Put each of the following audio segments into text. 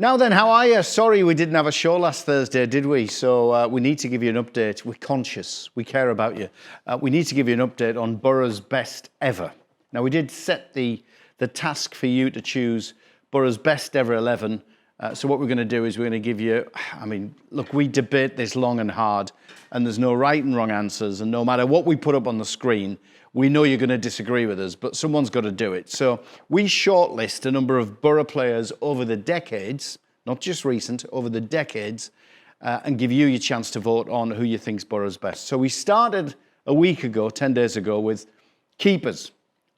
Now then, how are you? Sorry we didn't have a show last Thursday, did we? So we need to give you an update. We're conscious. We care about you. We need to give you an update on Boro's best ever. Now, we did set the task for you to choose Boro's best ever 11. So what we're going to do is we're going to give you, look, we debate this long and hard, and there's no right and wrong answers. And no matter what we put up on the screen, we know you're going to disagree with us, but someone's got to do it. So we shortlist a number of Boro players over the decades, not just recent, over the decades, and give you your chance to vote on who you think's Boro's best. So we started a week ago, 10 days ago, with keepers.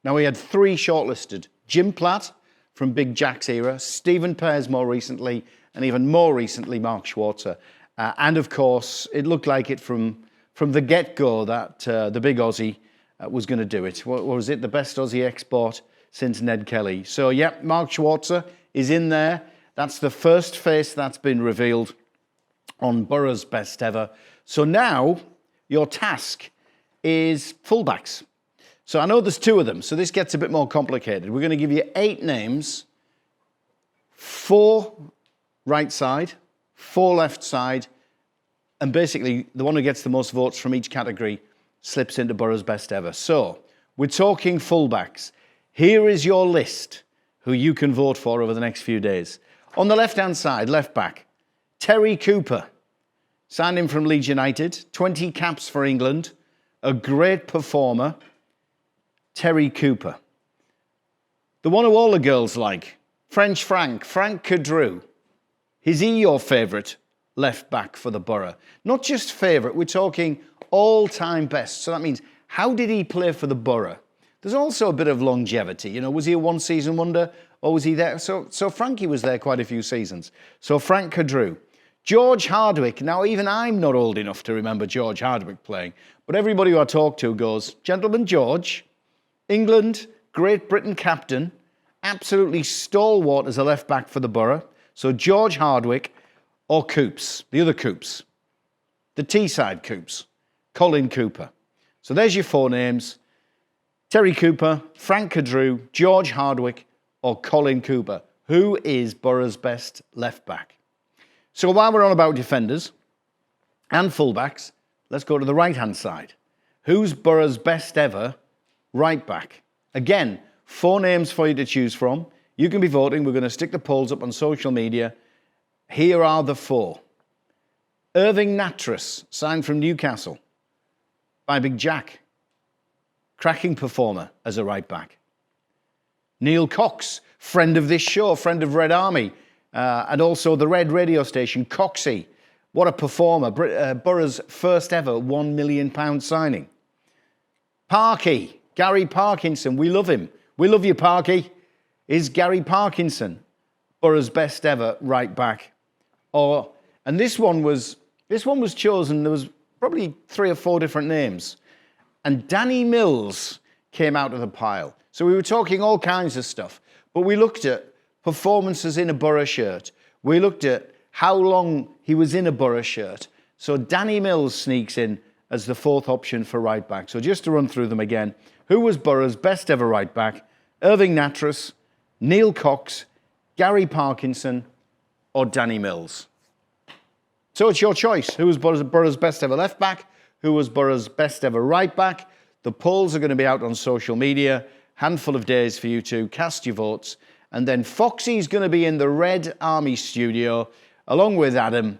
Now we had 3 shortlisted. Jim Platt from Big Jack's era, Stephen Pears more recently, and even more recently, Mark Schwarzer. And of course, it looked like it from the get-go that the Big Aussie was going to do it. What was it? The best Aussie export since Ned Kelly. So, yeah, Mark Schwarzer is in there. That's the first face that's been revealed on Boro's best ever. So now your task is fullbacks. So I know there's 2 of them, so this gets a bit more complicated. We're going to give you 8 names, 4 right side, 4 left side, and basically the one who gets the most votes from each category slips into Boro's best ever. So we're talking fullbacks. Here is your list who you can vote for over the next few days. On the left-hand side, left back, Terry Cooper. Signed him from Leeds United, 20 caps for England, a great performer. Terry Cooper. The one who all the girls like, French Frank Cadrew. Is he your favourite left back for the Boro? Not just favourite, we're talking all-time best. So that means, how did he play for the Boro? There's also a bit of longevity. You know, was he a one-season wonder or was he there? So Frankie was there quite a few seasons. So Frank Cadrew. George Hardwick. Now, even I'm not old enough to remember George Hardwick playing, but everybody who I talk to goes, Gentleman George, England, Great Britain captain, absolutely stalwart as a left back for the Boro. So George Hardwick or Coops, the other Coops, the Teesside Coops, Colin Cooper. So there's your 4 names. Terry Cooper, Frank Cadrew, George Hardwick or Colin Cooper. Who is Boro's best left back? So while we're on about defenders and fullbacks, let's go to the right-hand side. Who's Boro's best ever right back? Again, 4 names for you to choose from. You can be voting. We're going to stick the polls up on social media. Here are the 4. Irving Nattrass, signed from Newcastle by Big Jack. Cracking performer as a right back. Neil Cox, friend of this show, friend of Red Army, and also the Red radio station, Coxie. What a performer. Boro's first ever £1 million signing. Parky. Gary Parkinson, we love him. We love you, Parky. Is Gary Parkinson Boro's best ever right back? And this one was chosen. There was probably 3 or 4 different names, and Danny Mills came out of the pile. So we were talking all kinds of stuff, but we looked at performances in a Boro shirt. We looked at how long he was in a Boro shirt. So Danny Mills sneaks in as the 4th option for right back. So just to run through them again. Who was Boro's best ever right back? Irving Nattrass, Neil Cox, Gary Parkinson, or Danny Mills? So it's your choice. Who was Boro's best ever left back? Who was Boro's best ever right back? The polls are going to be out on social media. Handful of days for you to cast your votes. And then Foxy's going to be in the Red Army studio along with Adam.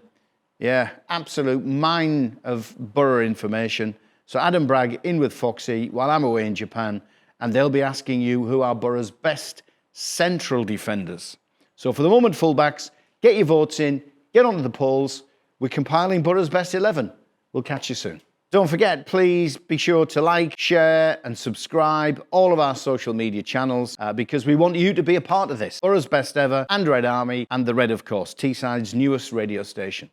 Yeah, absolute mine of Boro information. So Adam Bragg in with Foxy while I'm away in Japan, and they'll be asking you who are Boro's best central defenders. So for the moment, fullbacks, get your votes in, get onto the polls. We're compiling Boro's best 11. We'll catch you soon. Don't forget, please be sure to like, share and subscribe all of our social media channels because we want you to be a part of this. Boro's best ever and Red Army and the Red, of course, Teesside's newest radio station.